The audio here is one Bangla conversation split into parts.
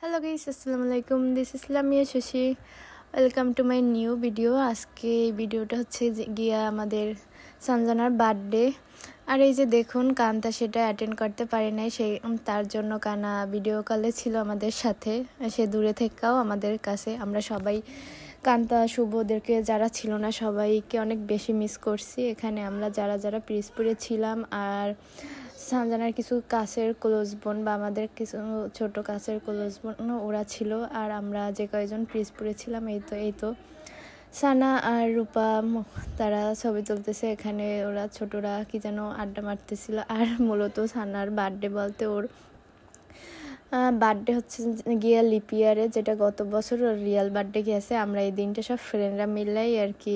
হ্যালো গাইস, আসসালামু আলাইকুম। This is Lamia Shashi. Welcome to my new video. আজকে এই ভিডিওটা হচ্ছে গিয়া আমাদের সঞ্জনার বার্থডে। আর এই যে দেখুন, কান্তা সেটা অ্যাটেন্ড করতে পারে নাই, তার জন্য কানা ভিডিও কলে ছিল আমাদের সাথে। সে দূরে থেকেও আমাদের কাছে, আমরা সবাই কান্তা শুভদেরকে যারা ছিল না সবাইকে অনেক বেশি মিস করছি। এখানে আমরা যারা যারা পিরিজপুরে ছিলাম আর সঞ্জনার কিছু কাছের ক্লোজ বোন বা আমাদের কিছু ছোট কাছের ক্লোজ বোন ওরা ছিল, আর আমরা যে কয়েকজন পিরিজপুরে ছিলাম এই তো সানা আর রূপা তারা ছবি তুলতেছে। এখানে ওরা ছোটরা কি যেন আড্ডা মারতেছিল। আর মূলত সানার বার্থডে বলতে ওর বার্থডে হচ্ছে গিয়া লিপিয়ারে, যেটা গত বছর ওর রিয়েল বার্থডে গিয়েছে। আমরা এই দিনটা সব ফ্রেন্ডরা মিললাই আর কি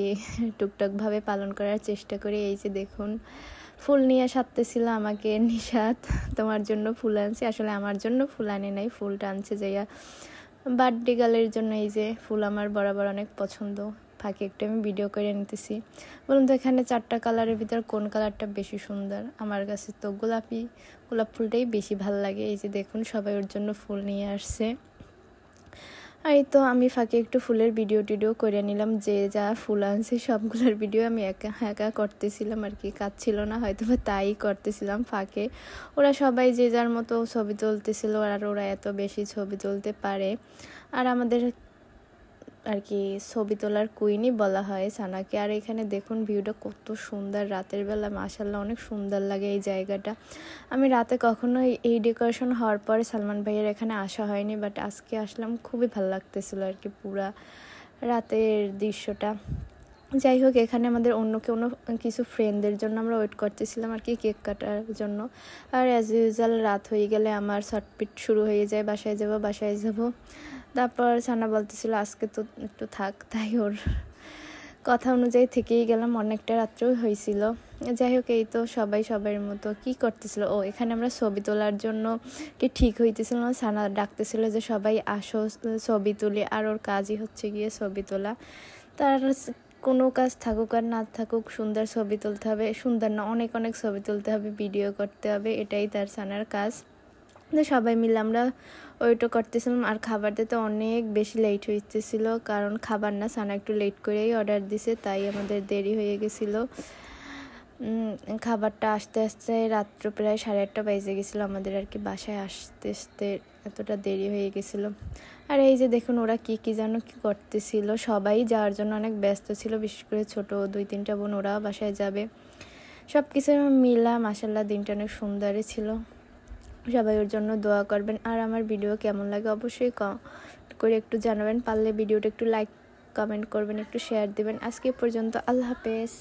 টুকটাকভাবে পালন করার চেষ্টা করি। এই যে দেখুন, ফুল নিয়ে সারতেছিল আমাকে নিশাত, তোমার জন্য ফুল আনছি। আসলে আমার জন্য ফুল আনে নাই, ফুলটা আনছে যাইয়া বার্থডে গার্লের জন্য। এই যে ফুল আমার বরাবর অনেক পছন্দ। ফাঁকে একটু আমি ভিডিও করে নিতেছি। বলুন তো এখানে 4টা কালারের ভিতর কোন কালারটা বেশি সুন্দর? আমার কাছে তো গোলাপ ফুলটাই বেশি ভালো লাগে। এই যে দেখুন, সবাই ওর জন্য ফুল নিয়ে আসছে। আর এই তো আমি ফাঁকে একটু ফুলের ভিডিও করে নিলাম। যে যা ফুল আনছে সবগুলোর ভিডিও আমি একা করতেছিলাম আর কি, কাজ ছিল না হয়তো বা তাই করতেছিলাম ফাঁকে। ওরা সবাই যে যার মতো ছবি তুলতেছিল, আর ওরা এত বেশি ছবি তুলতে পারে। আর আমাদের আর কি ছবি তোলার কুইনই বলা হয় সানাকে। আর এখানে দেখুন ভিউটা কত সুন্দর রাতের বেলা, মাশাআল্লাহ অনেক সুন্দর লাগে এই জায়গাটা। আমি রাতে কখনো এই ডেকোরেশন হওয়ার পরে সালমান ভাইয়ের এখানে আসা হয়নি, বাট আজকে আসলাম, খুবই ভালো লাগতেছিল আর কি পুরা রাতের দৃশ্যটা। যাই হোক, এখানে আমাদের অন্য কিছু ফ্রেন্ডদের জন্য আমরা ওয়েট করতেছিলাম আর কি, কেক কাটার জন্য। আর অ্যাজ ইউজুয়াল রাত হয়ে গেলে আমার ছটপিট শুরু হয়ে যায়, বাসায় যাব। তারপর সানা বলতেছিল আজকে তো একটু থাক, তাই ওর কথা অনুযায়ী থেকেই গেলাম, অনেকটা রাত্রেও হয়েছিল। যাই হোক, এই তো সবাই সবার মতো কি করতেছিল। এখানে আমরা ছবি তোলার জন্য কি ঠিক হইতেছিল না, সানা ডাকতেছিল যে সবাই আসো ছবি তুলি। আর ওর কাজই হচ্ছে গিয়ে ছবি তোলা। তার কোনো কাজ থাকুক আর না থাকুক, সুন্দর ছবি তুলতে হবে, সুন্দর না অনেক ছবি তুলতে হবে, ভিডিও করতে হবে, এটাই তার সানার কাজ। তো সবাই মিলে আমরা ওইটা করতেছিলাম। আর খাবার দিতে অনেক বেশি লেট হইতেছিল, কারণ খাবার না সানা একটু লেট করেই অর্ডার দিছে, তাই আমাদের দেরি হয়ে গেছিলো। খাবারটা আসতে আসতে রাত্র প্রায় 8:30 বেজে গেছিলো আমাদের আর কি, বাসায় আসতে এতটা দেরি হয়ে গেছিলো। আর এই যে দেখুন ওরা কি যেন কি করতেছিল, সবাই যাওয়ার জন্য অনেক ব্যস্ত ছিল, বিশেষ করে ছোট 2-3টা বোন, ওরাও বাসায় যাবে। সব কিছু মিলা মাশাআল্লাহ দিনটা অনেক সুন্দরই ছিল। সবাই ওর জন্য দোয়া করবেন। আর আমার ভিডিও কেমন লাগে অবশ্যই করে একটু জানাবেন, পারলে ভিডিওটা একটু লাইক কমেন্ট করবেন, একটু শেয়ার দিবেন। আজকে পর্যন্ত, আল্লাহ হাফেজ।